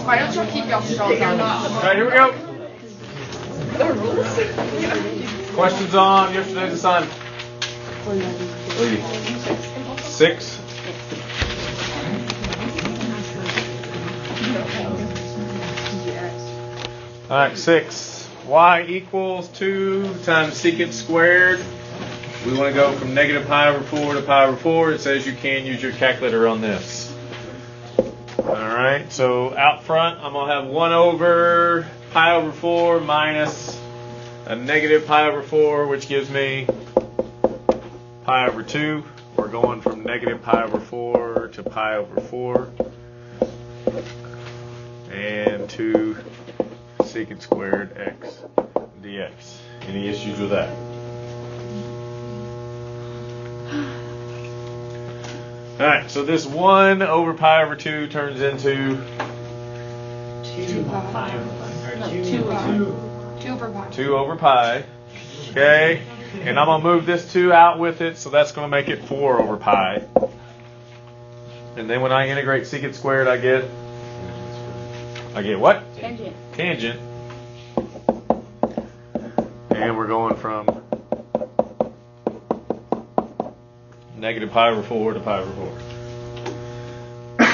Why don't you keep your straws on? All right, here we go. Questions on yesterday's assignment? 6. All right, 6. Y equals 2 times secant squared. We want to go from negative pi over 4 to pi over 4. It says you can use your calculator on this. All right, so out front, I'm going to have 1 over pi over 4 minus a negative pi over 4, which gives me pi over 2. We're going from negative pi over 4 to pi over 4. And 2 secant squared x dx. Any issues with that? Alright, so this 1 over pi over 2 turns into 2 over pi. Okay, and I'm going to move this 2 out with it, so that's going to make it 4 over pi. And then when I integrate secant squared, I get what? Tangent. And we're going from negative pi over 4 to pi over 4.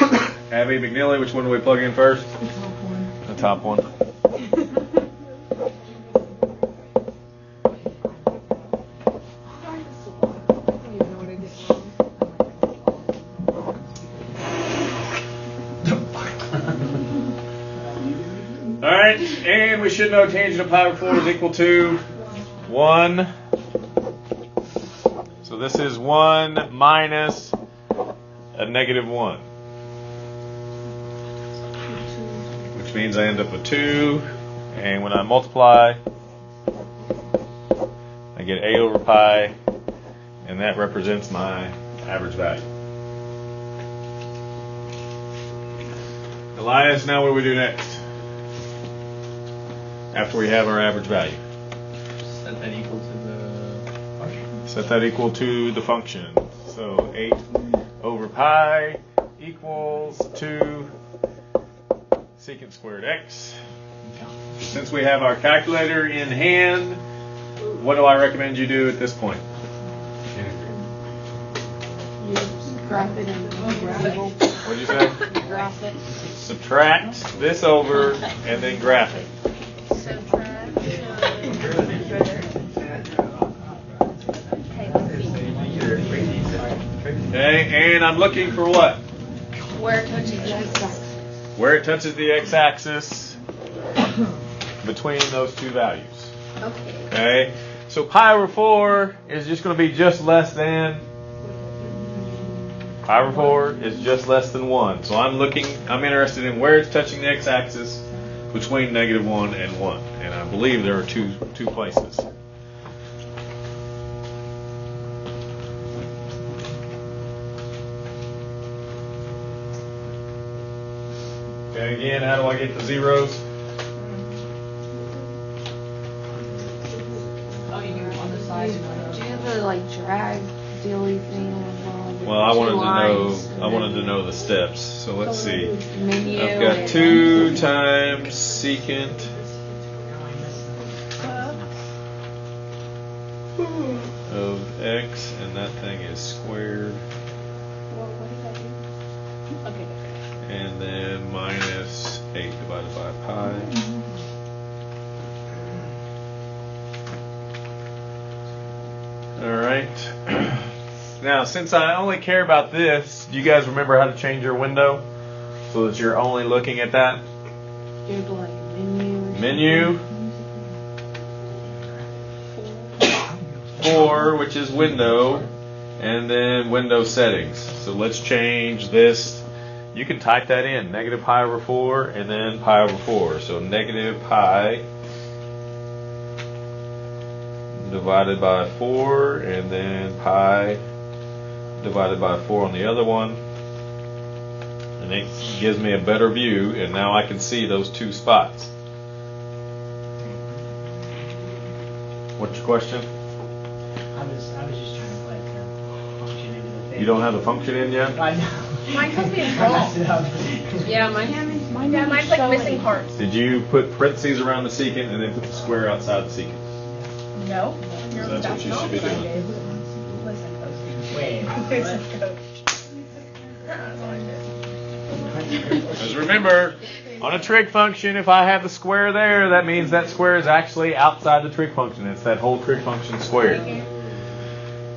Abby McNeely, which one do we plug in first? The top one. Alright, and we should know tangent of pi over 4 is equal to 1. So this is 1 minus a negative 1. Which means I end up with 2. And when I multiply, I get a over pi. And that represents my average value. Elias, now what do we do next? After we have our average value. Set that equal to the function. Set that equal to the function. So 8 over pi equals 2 secant squared x. Since we have our calculator in hand, what do I recommend you do at this point? Graph it and Swivl. What did you say? Graph it. Subtract this over and then graph it. Subtract. Okay, and I'm looking for what? Where it touches the x-axis. Where it touches the x-axis between those two values. Okay. Okay, so pi over 4 is just going to be just less than. Pi over 4 is just less than 1. So I'm interested in where it's touching the x-axis between negative 1 and 1. And I believe there are two places. Okay, again, how do I get the zeros? Oh, you do on the side. Do you have the drag dealy thing? Well, I wanted to know the steps. So let's see. Menu. I've got 2 times secant of x, and that thing is squared. Okay. And then minus 8 divided by pi. All right. Now, since I only care about this, do you guys remember how to change your window so that you're only looking at that? Menu. 4, which is window, and then window settings. So let's change this. You can type that in, negative pi over 4 and then pi over 4. So negative pi divided by 4 and then pi divided by 4 on the other one. And it gives me a better view, and now I can see those 2 spots. What's your question? I was just trying to function into the You don't have the function in yet? I know. Mine tells me it's wrong. Yeah, mine's like missing parts. Did you put parentheses around the secant and then put the square outside the secant? No. So that's what you should be doing. Wait. Because remember, on a trig function, if I have the square there, that means that square is actually outside the trig function. It's that whole trig function squared.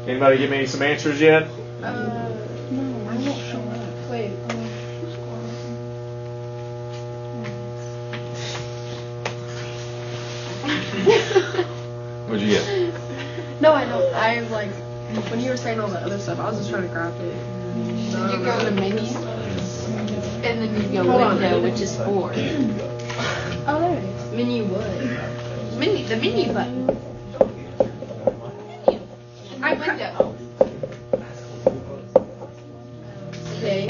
Anybody give me some answers yet? No, I'm not sure. Wait. What'd you get? No, I don't. I like when you were saying all that other stuff. I was just trying to grab it. You go to menu, and then you go Hold on. window, which is 4. Oh, there it is. Menu wood. The menu button. Menu. Window. Okay.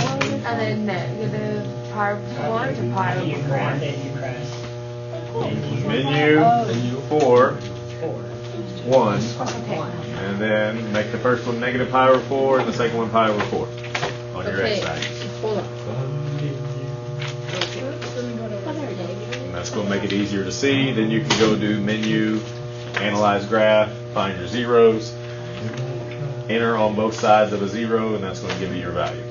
And then go to power 4 to power You 4. grab it, you press. Menu 4, 1, Okay. and then make the first one negative pi over 4 and the second one pi over 4 on your Okay. x-axis. Hold on. And that's going to make it easier to see. Then you can go do menu, analyze graph, find your zeros, enter on both sides of a 0, and that's going to give you your value.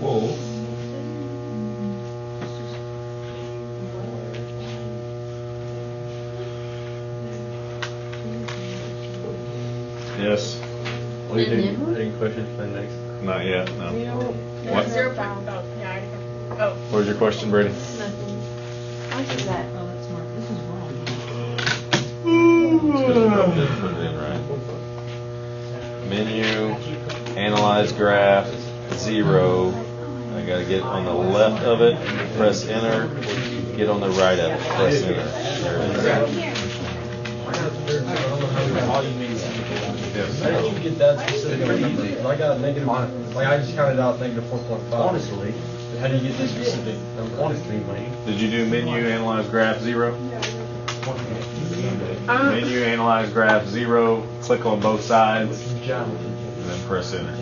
Whoa. Yes. What do you think? Any questions for the next? Not yet. No. What? What? 0. Oh, yeah, I oh. What was your question, Brady? Nothing. Answer that. Oh, that's smart. This is wrong. Just put it in right. Menu, analyze graph, 0. I gotta get on the left of it, press enter. Get on the right of it, press enter. There it is. Yes. How did you get that specific? I got negative. Like I just counted out negative 4.5. Honestly. How do you get this specific number? Honestly, man. Did you do menu, analyze graph, 0? Menu, analyze graph, 0. Click on both sides, and then press enter.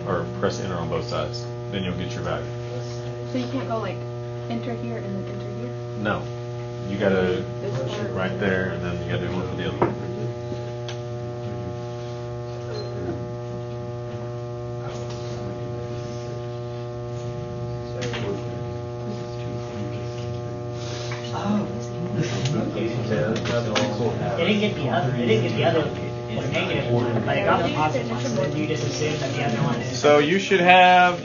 Or press enter on both sides. Then you'll get your value. So you can't go like enter here and then enter here. No. You gotta right there, and then you gotta do one for the other one. It didn't get the other. It didn't get the other negative one, but it got the positive one. So then you just assume that the other one is. So you should have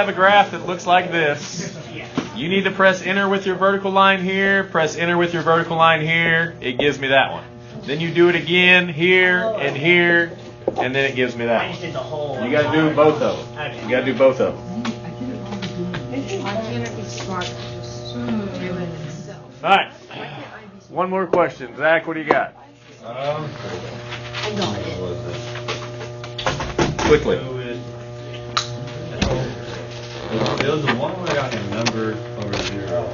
a graph that looks like this. Yeah. You need to press enter with your vertical line here, press enter with your vertical line here. It gives me that one. Then you do it again here and here, and then it gives me I that just one. did the whole. You got to do both of them. Okay. You got to do both of them. Why can't it be smart? Just do it itself. All right. One more question. Zach, what do you got? I got it. Quickly. There was the one where I got a number over 0.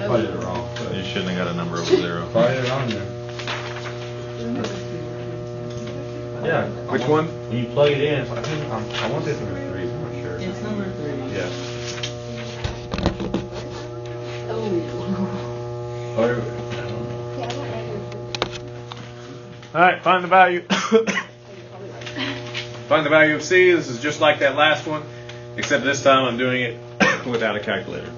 I did it wrong. You shouldn't have got a number over 0. I did it wrong there. Yeah. Which one? When you plug it in, I want this number 3, I'm not sure. It's number 3. Yeah. Oh. All right, find the value. Find the value of C. This is just like that last one, except this time I'm doing it without a calculator.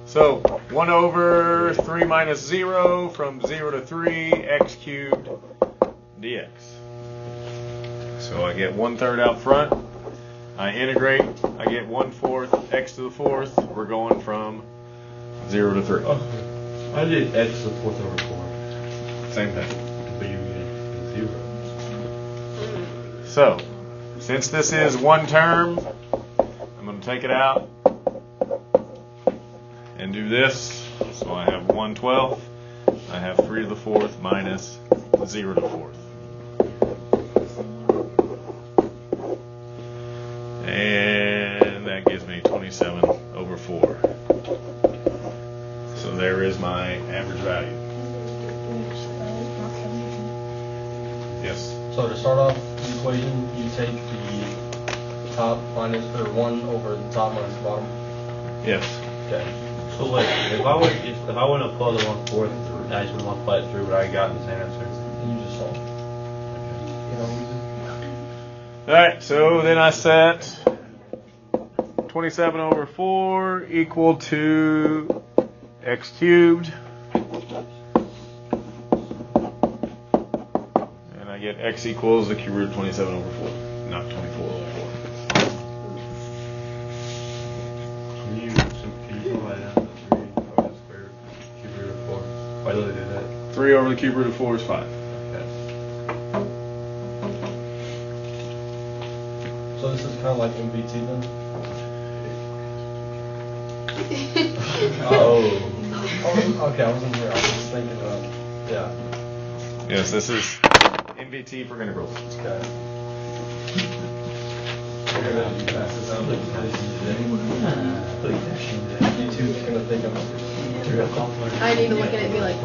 So 1 over 3 minus 0 from 0 to 3 x cubed dx. So I get 1/3 out front. I integrate. I get 1/4 x to the 4th. We're going from 0 to 3. Oh, I did x to the 4th over 4. Same thing. But you get 0. So, since this is one term, I'm going to take it out and do this. So I have 1/12. I have 3 to the 4th minus 0 to the 4th. And that gives me 27 over 4. So there is my average value. So to start off the equation, you take the top minus, or 1 over the top minus the bottom. Yes. Okay. So wait, if I want to pull the 1/4, I just would multiply it through what I got in the same answer. And you just solve. All right, so then I set 27 over 4 equal to x cubed. And I get x equals the cube root of 27 over 4, not 24 over 4. Can you simplify that to 3 over the square cube root of 4? Why do they do that? 3 over the cube root of 4 is 5. So this is kind of like MVT then? Oh, okay, I wasn't here. I was just thinking about, yeah. Yes, this is MVT for integrals. Okay. YouTube's gonna think I'm I need to look at it and be like, I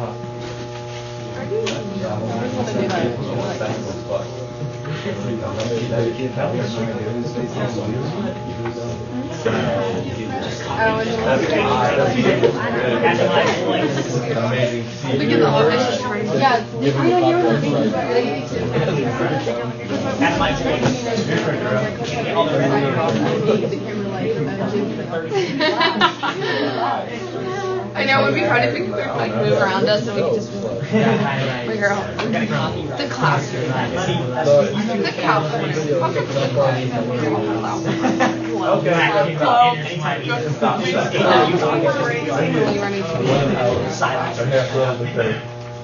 want to do that. We get the office train. Yeah. That's my point. All the I know when we try to figure like move around us and we can just figure out the class. The calculus.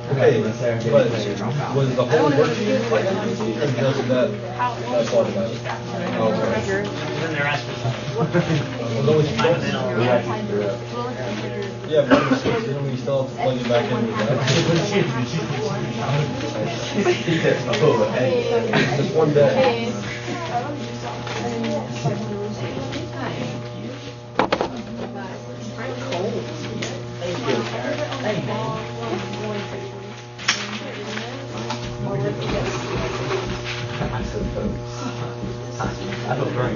Okay, but was the whole worksheet like MVT or just that part of it? Okay. Then they're asking Was always yeah, but then we still have to plug it back into that. Just one day. I feel very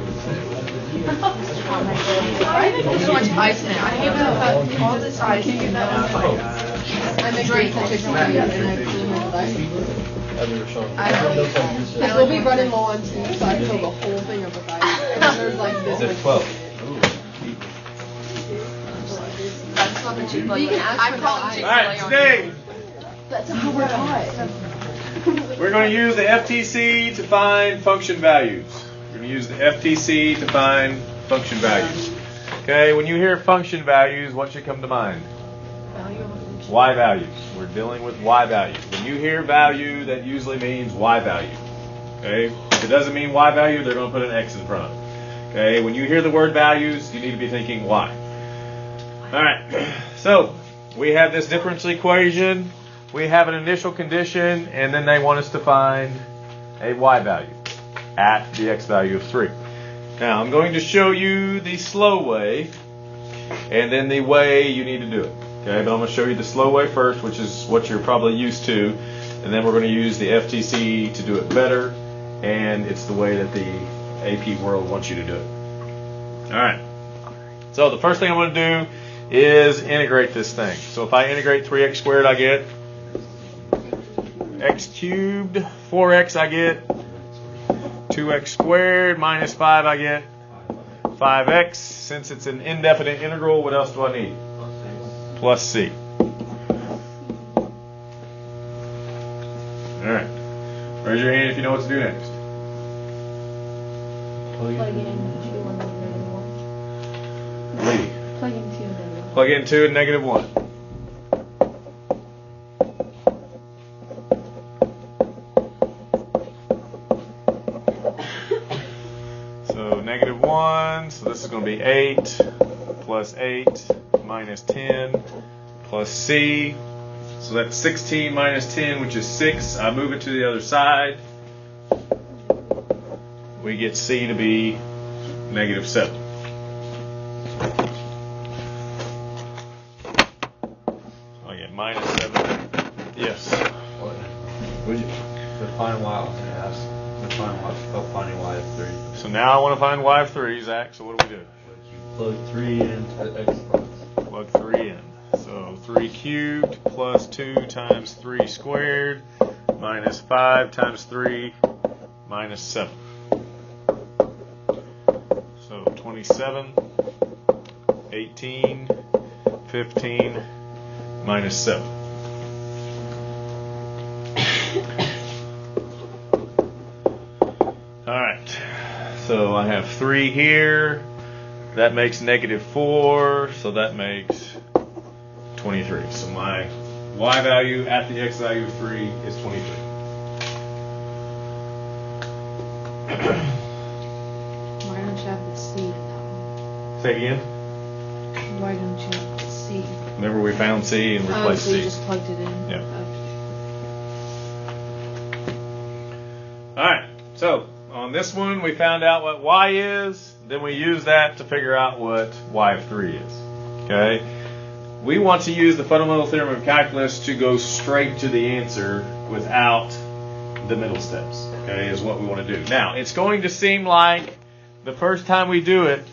There's so much ice in it. I hate when I put all this ice in I make drink such a drink and I clean it with ice. Because we'll be running low on tea, so I fill the whole thing up with ice. And then there's like this. Is it 12? That's not the cheap. But you can ask for help. All right, today That's how we're taught. we're going to use the FTC to find function values. We're going to use the FTC to find function values. Okay, when you hear function values, what should come to mind? Y values. We're dealing with Y values. When you hear value, that usually means Y value. Okay, if it doesn't mean Y value, they're going to put an X in front of it. Okay, when you hear the word values, you need to be thinking Y. All right, so we have this differential equation. We have an initial condition, and then they want us to find a Y value at the X value of 3. Now, I'm going to show you the slow way, and then the way you need to do it. Okay, but I'm going to show you the slow way first, which is what you're probably used to, and then we're going to use the FTC to do it better, and it's the way that the AP world wants you to do it. All right, so the first thing I'm going to do is integrate this thing. So if I integrate 3x squared, I get x cubed. 4x, I get 2x squared. Minus 5, I get 5x. Since it's an indefinite integral, what else do I need? Plus c. All right. Raise your hand if you know what to do next. Plug in 2 and -1. Lee. Plug in 2 and -1. Plug in 2 and -1. So -1, so this is going to be 8 plus 8 minus 10 plus c. So that's 16 minus 10, which is 6. I move it to the other side. We get c to be -7. I get -7. Yes. Would you? Define y. Help finding y of 3. So now I want to find y of 3, Zach. So what do we do? You plug 3 into x plus. Plug 3 in. So 3 cubed plus 2 times 3 squared minus 5 times 3 minus 7. So 27, 18, 15, minus 7. Alright, so I have 3 here. That makes negative 4, so that makes 23. So my y value at the x value of 3 is 23. Why don't you have the C in that one? Say again. Why don't you have the C? Remember we found C and replaced so you C. just plugged it in? Yeah. Okay. Alright, so on this one we found out what y is, then we use that to figure out what y of 3 is. Okay? We want to use the fundamental theorem of calculus to go straight to the answer without the middle steps. Okay, is what we want to do. Now, it's going to seem like the first time we do it,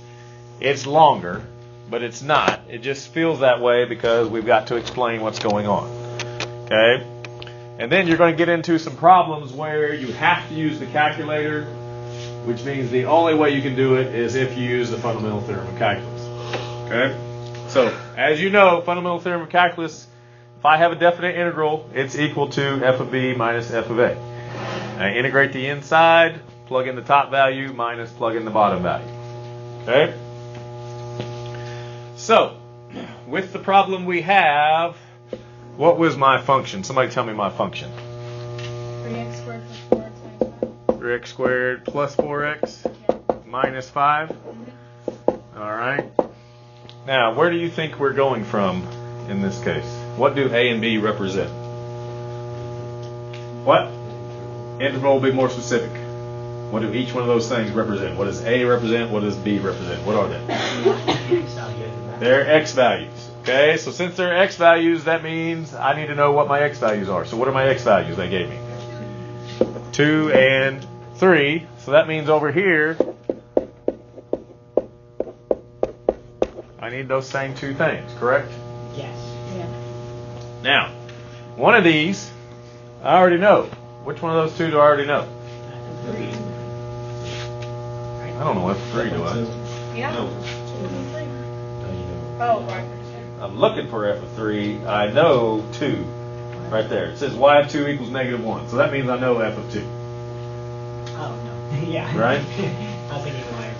it's longer, but it's not. It just feels that way because we've got to explain what's going on. Okay? And then you're going to get into some problems where you have to use the calculator, which means the only way you can do it is if you use the fundamental theorem of calculus. Okay? So, as you know, fundamental theorem of calculus, if I have a definite integral, it's equal to f of b minus f of a. I integrate the inside, plug in the top value, minus plug in the bottom value. Okay? So, with the problem we have, what was my function? Somebody tell me my function. 3x squared plus 4x minus 5. 3x squared plus 4x minus 5. All right. Now, where do you think we're going from in this case? What do A and B represent? What? Integral will be more specific. What do each one of those things represent? What does A represent? What does B represent? What are they? They're x values. Okay, so since they're x values, that means I need to know what my x values are. So what are my x values they gave me? 2 and 3. So that means over here, I need those same two things, correct? Yes. Yeah. Now, one of these, I already know. Which one of those two do I already know? 3. I don't know F3, do I? Yeah. No. Oh, right. I'm looking for F of 3. I know 2. Right there. It says y of 2 equals negative 1. So that means I know F of 2. Oh, no. Yeah. Right? I was thinking why.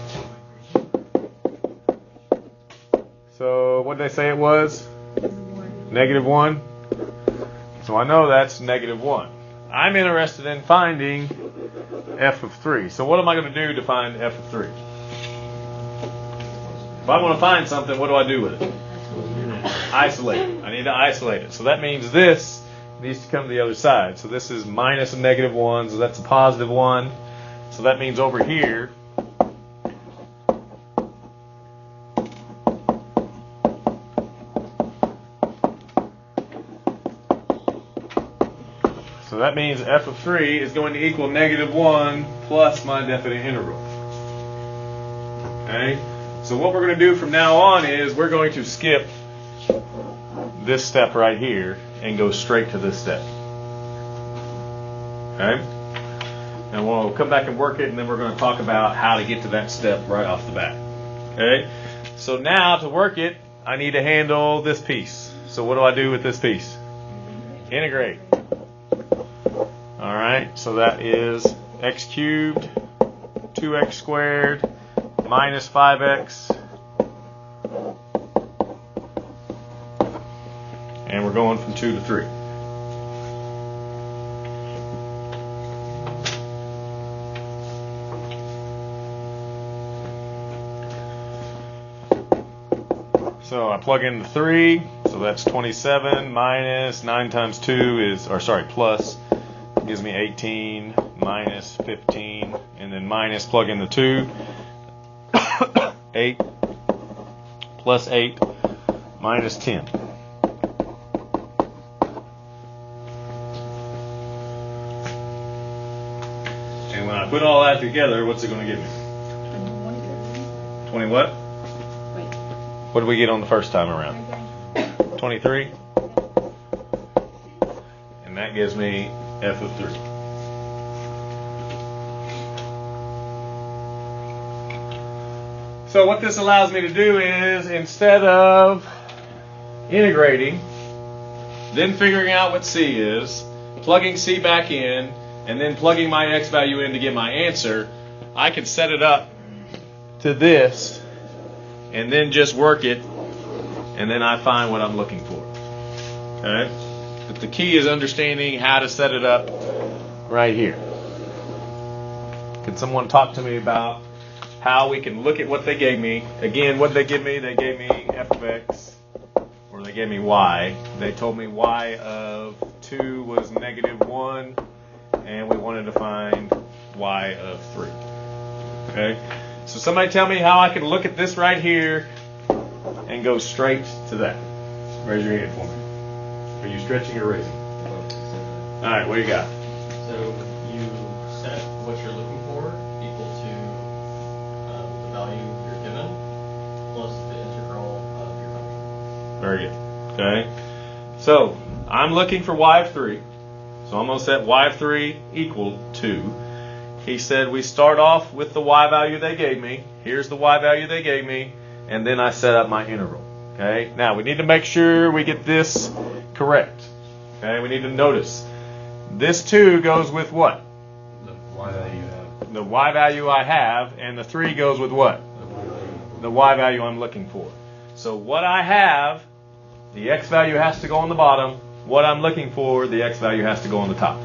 So what did they say it was? Negative 1. So I know that's negative 1. I'm interested in finding F of 3. So what am I going to do to find F of 3? If I want to find something, what do I do with it? Isolate it. I need to isolate it. So that means this needs to come to the other side. So this is minus a negative 1, so that's a positive 1. So that means over here, so that means f of 3 is going to equal negative 1 plus my definite integral. Okay? So what we're going to do from now on is we're going to skip this step right here and go straight to this step. Okay? And we'll come back and work it, and then we're going to talk about how to get to that step right off the bat. Okay? So now to work it, I need to handle this piece. So what do I do with this piece? Integrate. Alright, so that is x cubed, 2x squared, minus 5x. And we're going from 2 to 3. So I plug in the 3, so that's 27 minus 9 times 2 is, or sorry, plus, gives me 18 minus 15, and then minus, plug in the 2, 8 plus 8 minus 10. And when I put all that together, what's it going to give me? 20 what? Wait. What did we get on the first time around? 23? And that gives me f of 3. So what this allows me to do is, instead of integrating, then figuring out what C is, plugging C back in, and then plugging my x value in to get my answer, I can set it up to this, and then just work it, and then I find what I'm looking for. Okay? But the key is understanding how to set it up right here. Can someone talk to me about how we can look at what they gave me? Again, what did they give me? They gave me f of x, or they gave me y. They told me y of 2 was -1, and we wanted to find y of 3. Okay? So somebody tell me how I can look at this right here and go straight to that. Raise your hand for me. Are you stretching or raising? All right, what do you got? So you set what you're looking for equal to the value you're given plus the integral of your function. Very good. Okay. So I'm looking for y of 3. So I'm going to set y of 3 equal to. He said we start off with the y value they gave me. Here's the y value they gave me. And then I set up my integral. Okay. Now we need to make sure we get this correct. Okay. We need to notice this 2 goes with what? The y value you have. The y value I have, and the 3 goes with what? The y value I'm looking for. So what I have, the x value has to go on the bottom. What I'm looking for, the x value has to go on the top.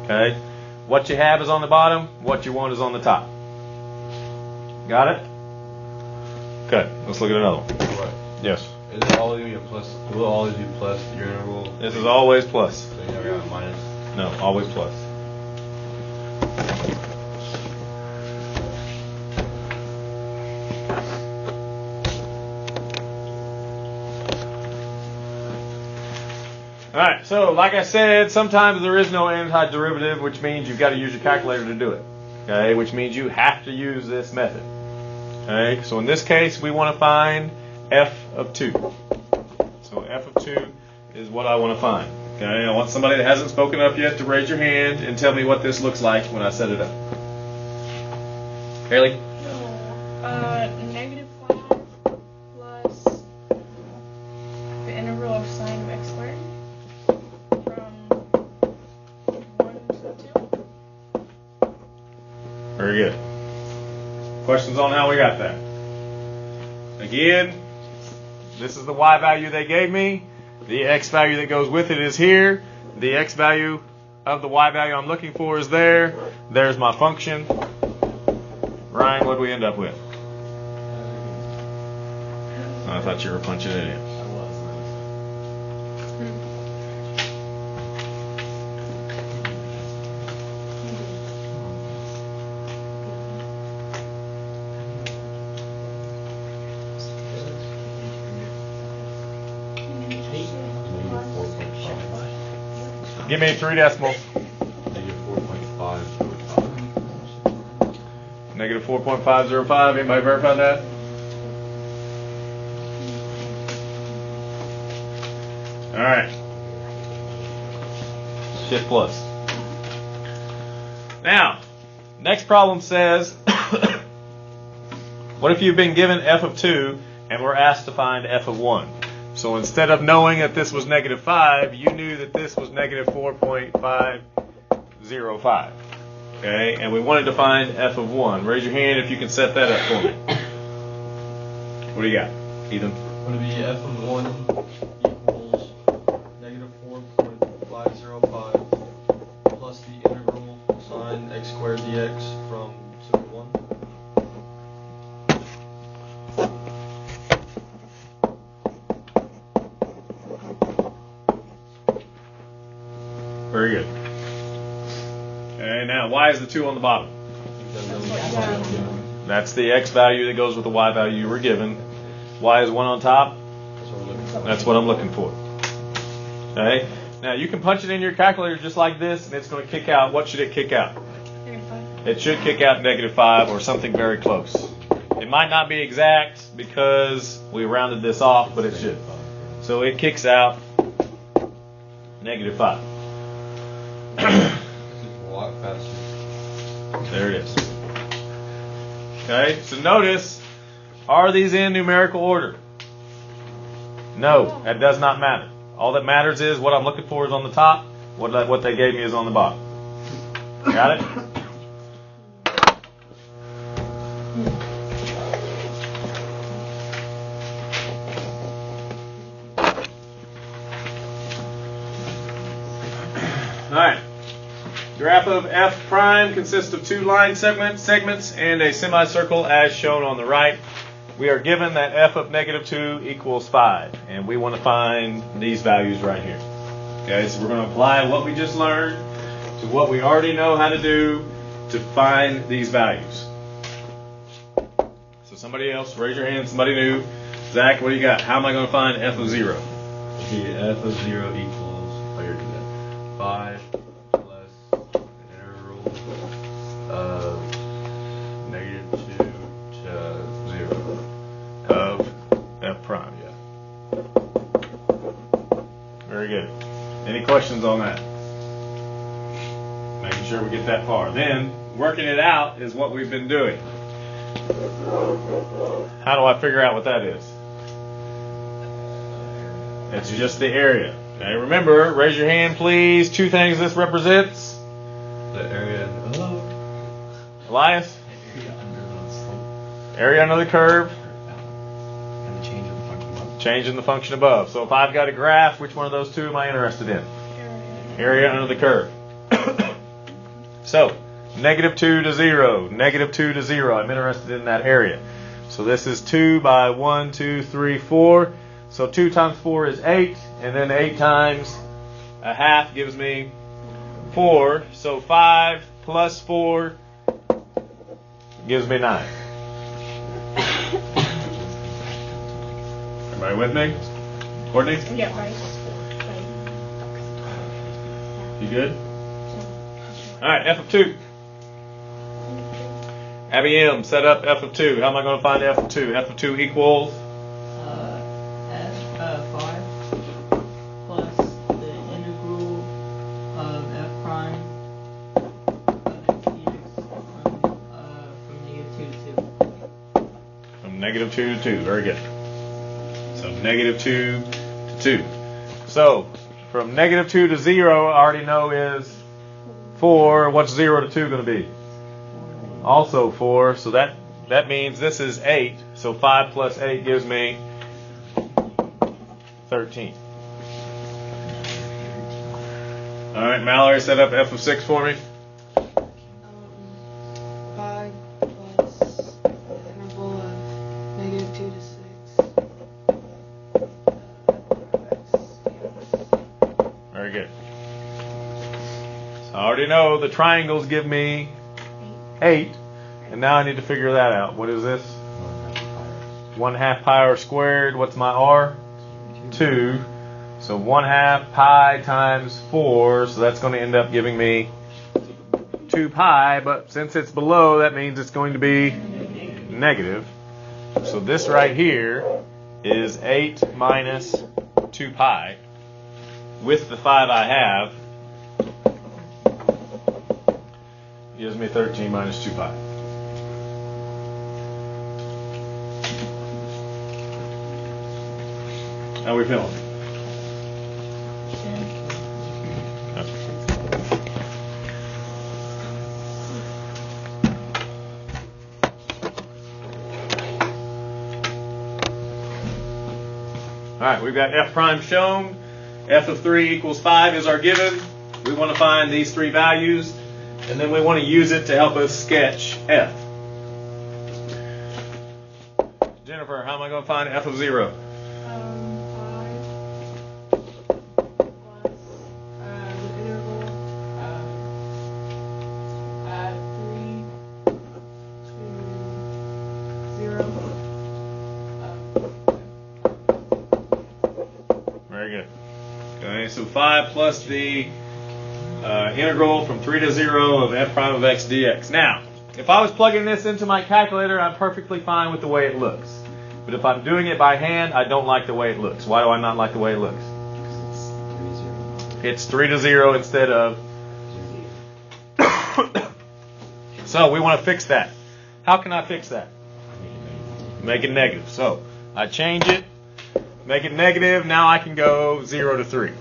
Okay? What you have is on the bottom. What you want is on the top. Got it? Okay, let's look at another one. What? Yes. Is it always going to be a plus? Will it always be plus your integral? This is always plus. So you never got a minus? No, always plus. All right, so like I said, sometimes there is no antiderivative, which means you've got to use your calculator to do it. Okay, which means you have to use this method. Okay, so in this case, we want to find f of 2. So f of 2 is what I want to find. Okay, I want somebody that hasn't spoken up yet to raise your hand and tell me what this looks like when I set it up. Haley? -5 plus the integral of sine of x squared from 1 to 2. Very good. Questions on how we got that? Again, this is the y value they gave me. The x value that goes with it is here. The x value of the y value I'm looking for is there. There's my function. Ryan, what do we end up with? I thought you were punching it in. I was. Give me 3 decimals. -4.505. -4.505. Anybody verify that? All right. Shift plus. Now, next problem says, what if you've been given f of 2 and we're asked to find f of 1? So instead of knowing that this was -5, you knew that this was -4.505. Okay, and we wanted to find f of 1. Raise your hand if you can set that up for me. What do you got, Ethan? Would it be f of 1 equals -4.505 plus the integral sine x squared dx from 2 to 1? Very good. Okay, now why is the 2 on the bottom? That's the x value that goes with the y value you were given. Y is 1 on top. That's what I'm looking for. Okay. Now you can punch it in your calculator just like this, and it's going to kick out. What should it kick out? it should kick out -5 or something very close. It might not be exact because we rounded this off, but it should. So it kicks out -5. A lot faster. There it is. Okay, so notice, are these in numerical order? No, that does not matter. All that matters is what I'm looking for is on the top, what they gave me is on the bottom. Got it? All right. Graph of f prime consists of two line segments and a semicircle as shown on the right. We are given that f of -2 equals 5, and we want to find these values right here. Okay, so we're going to apply what we just learned to what we already know how to do to find these values. So somebody else, raise your hand, somebody new. Zach, what do you got? How am I going to find f of 0? Okay, f of 0 equals, oh, you're doing that. 5 plus an integral of -2 to 0 Of f prime. Yeah. Very good. Any questions on that? Making sure we get that far. Then, working it out is what we've been doing. How do I figure out what that is? It's just the area. Okay, remember, raise your hand, please. Two things this represents. The area above. Elias? Area under the slope. Area under the curve. And the change of the function above. Change in the function above. So if I've got a graph, which one of those two am I interested in? Area under the curve. So, -2 to 0, -2 to 0. I'm interested in that area. So this is 2 by 1, 2, 3, 4. So 2 times 4 is 8, and then 8 times a half gives me 4. So 5 plus 4 gives me 9. Everybody with me? Courtney? Yeah, right. You good? All right, f of 2. Abby M, set up f of 2. How am I going to find f of 2? F of 2 equals? F5 plus the integral of f prime of x dx from -2 to 2. From -2 to 2. Very good. So -2 to 2. So from -2 to 0, I already know is 4. What's 0 to 2 going to be? Also 4. So that means this is 8. So 5 plus 8 gives me 13. All right, Mallory, set up f of 6 for me. 5 plus the interval of -2 to 6. Very good. So I already know the triangles give me 8, and now I need to figure that out. What is this? 1/2 pi r squared. What's my r? 2. So 1/2 pi times 4. So that's going to end up giving me 2 pi. But since it's below, that means it's going to be negative. So this right here is 8 minus 2 pi. With the 5 I have, gives me 13 minus 2 pi. How are we feeling? All right, we've got f prime shown. F of 3 equals 5 is our given. We want to find these three values, and then we want to use it to help us sketch f. Jennifer, how am I going to find f of 0? 5 plus the interval at 3 to 0. Very good. Okay, so 5 plus the integral from 3 to 0 of f prime of x dx. Now, if I was plugging this into my calculator, I'm perfectly fine with the way it looks. But if I'm doing it by hand, I don't like the way it looks. Why do I not like the way it looks? It's 3 to 0 instead of... So we want to fix that. How can I fix that? Make it negative. So I change it, make it negative. Now I can go 0 to 3.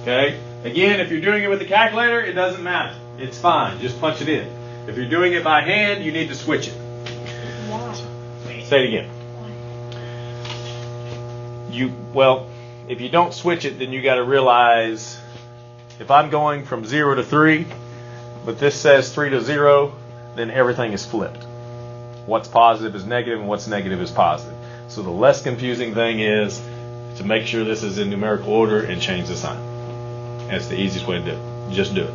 Okay? Again, if you're doing it with the calculator, it doesn't matter. It's fine. Just punch it in. If you're doing it by hand, you need to switch it. Why? Say it again. Well, if you don't switch it, then you got to realize if I'm going from 0 to 3, but this says 3 to 0, then everything is flipped. What's positive is negative, and what's negative is positive. So the less confusing thing is to make sure this is in numerical order and change the sign. That's the easiest way to do it. Just do it.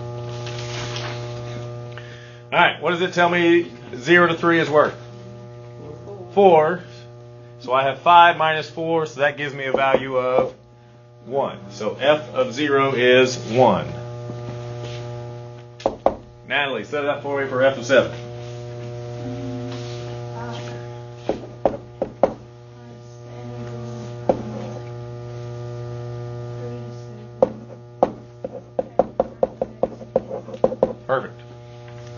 All right, what does it tell me 0 to 3 is worth? 4. So I have 5 minus 4, so that gives me a value of 1. So f of 0 is 1. Natalie, set it up for me for f of 7. Perfect.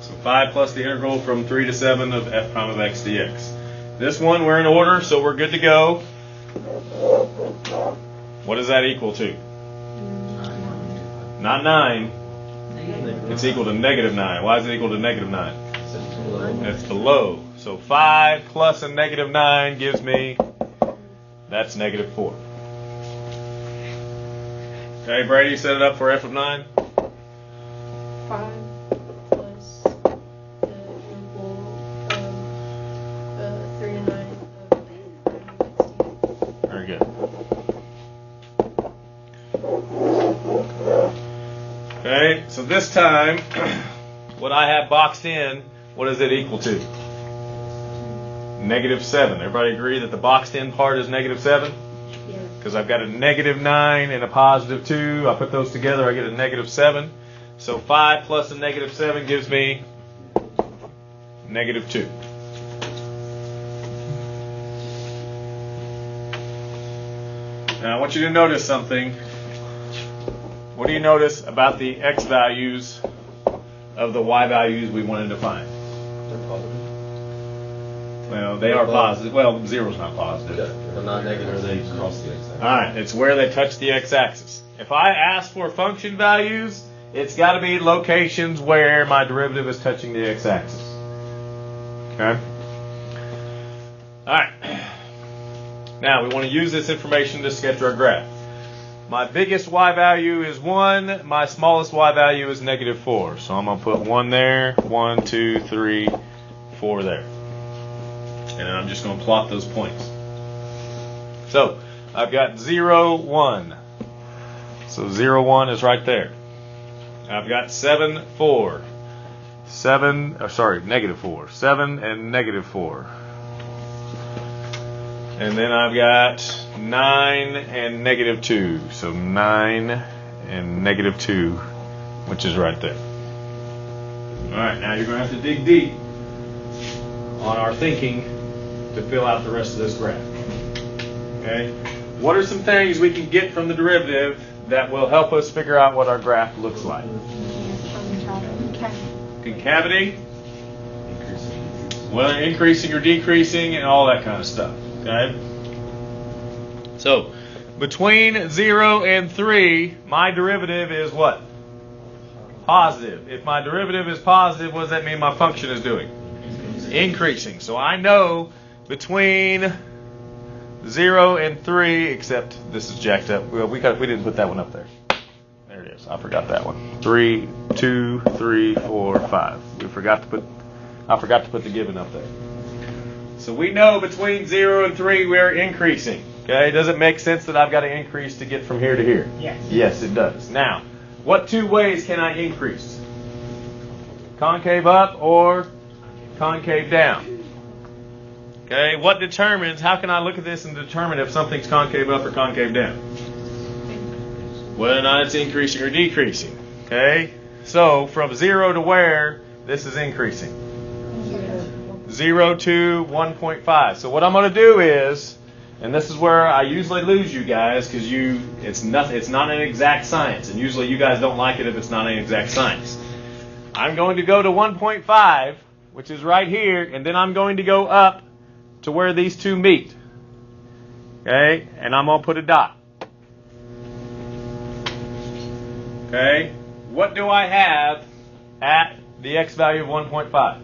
So 5 plus the integral from 3 to 7 of f prime of x dx. This one, we're in order, so we're good to go. What does that equal to? Not 9. It's equal to negative 9. Why is it equal to negative 9? It's below. So 5 plus a negative 9 gives me, that's negative 4. Okay, Brady, set it up for f of 9. 5 plus the integral of 3 to 9 of Very good. Okay, so this time, what I have boxed in, what is it equal to? Negative 7. Everybody agree that the boxed in part is negative 7? Because I've got a negative 9 and a positive 2. I put those together, I get a negative 7. So 5 plus a negative 7 gives me negative 2. Now I want you to notice something. What do you notice about the x values of the y values we wanted to find? They're positive. Well, they are positive. Well, 0 is not positive. They're not negative. They cross the x-axis. All right, it's where they touch the x-axis. If I ask for function values, it's got to be locations where my derivative is touching the x-axis. Okay? All right. Now, we want to use this information to sketch our graph. My biggest y value is 1. My smallest y value is negative 4. So I'm going to put 1 there, 1, 2, 3, 4 there. And then I'm just going to plot those points. So I've got 0, 1. So 0, 1 is right there. I've got 7, 4. Negative 4. 7 and negative 4. And then I've got 9 and negative 2. So 9 and negative 2, which is right there. All right, now you're going to have to dig deep on our thinking to fill out the rest of this graph. Okay? What are some things we can get from the derivative that will help us figure out what our graph looks like? Concavity, whether increasing or decreasing, and all that kind of stuff. Okay? So, between 0 and 3, my derivative is what? Positive. If my derivative is positive, what does that mean my function is doing? Increasing. So I know between 0 and 3, except this is jacked up. Well, we didn't put that one up there. There it is. I forgot that one. 3, 2, 3, 4, 5. I forgot to put the given up there. So we know between 0 and 3 we're increasing. Okay? Does it make sense that I've got to increase to get from here to here? Yes. Yes, it does. Now, what 2 ways can I increase? Concave up or concave down? Okay, what determines, how can I look at this and determine if something's concave up or concave down? whether or not it's increasing or decreasing. Okay? So from 0 to where this is increasing? 0 to 1.5. So what I'm going to do is, and this is where I usually lose you guys, because it's not an exact science, and usually you guys don't like it if it's not an exact science. I'm going to go to 1.5, which is right here, and then I'm going to go up to where these two meet. Okay? And I'm going to put a dot. Okay? What do I have at the x value of 1.5?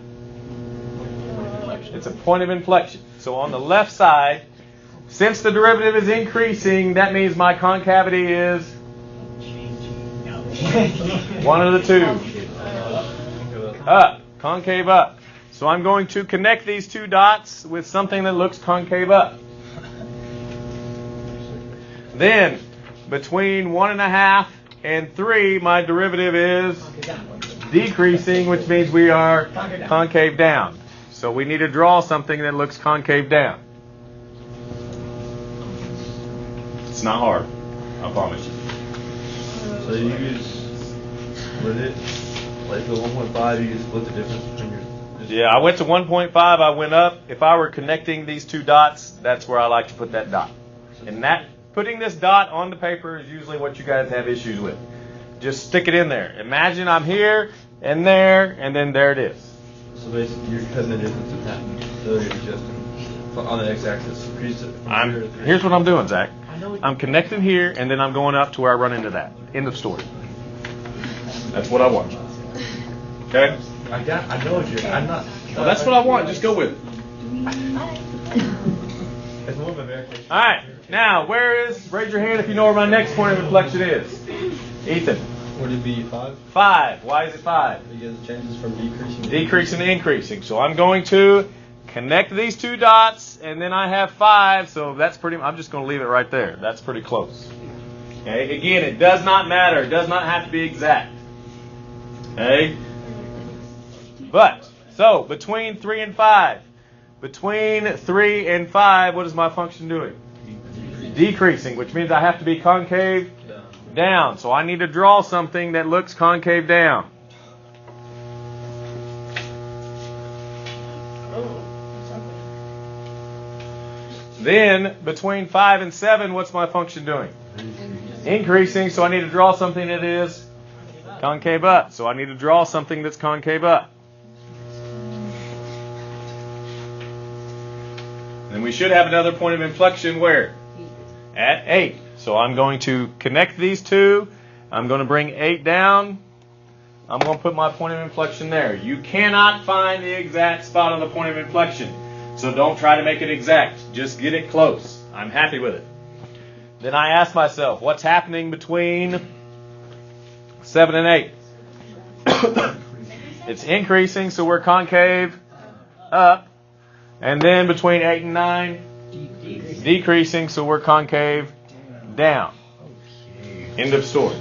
It's a point of inflection. So on the left side, since the derivative is increasing, that means my concavity is one of the two. Up. Concave up. So I'm going to connect these two dots with something that looks concave up. Then, between 1.5 and 3, my derivative is decreasing, which means we are concave down. So we need to draw something that looks concave down. It's not hard, I promise you. So you use split it, like the 1.5, you just split the difference between your. Yeah, I went to 1.5, I went up. If I were connecting these two dots, that's where I like to put that dot. And that putting this dot on the paper is usually what you guys have issues with. Just stick it in there. Imagine I'm here and there, and then there it is. So basically, you're cutting the difference in half. So you're adjusting on the x-axis. Here's what I'm doing, Zach. I'm connecting here, and then I'm going up to where I run into that. End of story. That's what I want. Okay? I know what you're. I'm not. Well, that's what I want. Just go with it. It's more of a verification. All right. Now, raise your hand if you know where my next point of inflection is. Ethan. Would it be 5? 5. Why is it 5? Because it changes from decreasing. Decreasing to increasing. So I'm going to connect these two dots, and then I have 5. So that's I'm just going to leave it right there. That's pretty close. Okay. Again, it does not matter. It does not have to be exact. Okay. But, so, between 3 and 5. Between 3 and 5, what is my function doing? Decreasing, which means I have to be concave down. So I need to draw something that looks concave down. Then, between 5 and 7, what's my function doing? Increasing, so I need to draw something that is concave up. So I need to draw something that's concave up. And we should have another point of inflection where? At 8. So I'm going to connect these two. I'm going to bring 8 down. I'm going to put my point of inflection there. You cannot find the exact spot on the point of inflection. So don't try to make it exact. Just get it close. I'm happy with it. Then I ask myself, what's happening between 7 and 8? It's increasing, so we're concave up. And then between 8 and 9, decreasing, so we're concave down. End of story.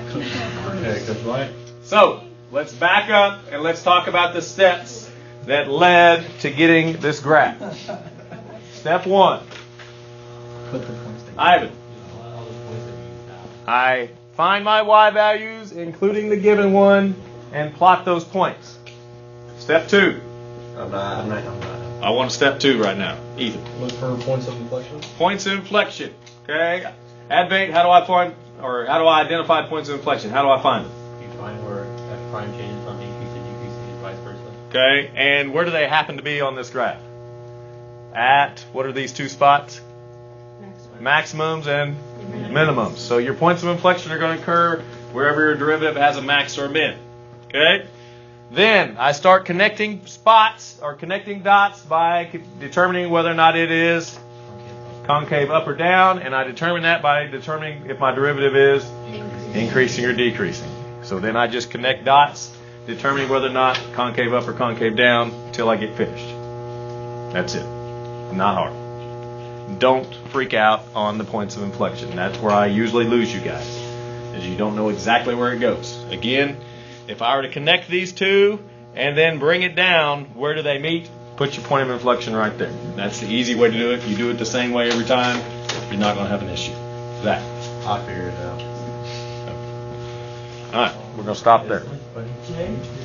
Okay, that's right. So, let's back up and let's talk about the steps that led to getting this graph. Step 1. Ivan. I find my y values, including the given one, and plot those points. Step 2. I'm not. I want step 2 right now. Ethan. Look for points of inflection. Points of inflection. Okay. Advait, how do I identify points of inflection? How do I find them? You find where f prime changes from increasing to decreasing and vice versa. Okay. And where do they happen to be on this graph? At, what are these two spots? Maximums and minimums. So your points of inflection are going to occur wherever your derivative has a max or a min. Okay. Then I start connecting spots or connecting dots by determining whether or not it is concave up or down, and I determine that by determining if my derivative is increasing or decreasing. So then I just connect dots, determining whether or not concave up or concave down until I get finished. That's it. Not hard. Don't freak out on the points of inflection. That's where I usually lose you guys, is you don't know exactly where it goes. Again, if I were to connect these two and then bring it down, where do they meet? Put your point of inflection right there. That's the easy way to do it. If you do it the same way every time, you're not going to have an issue. That. I'll figure it out. All right, we're gonna stop there. Change.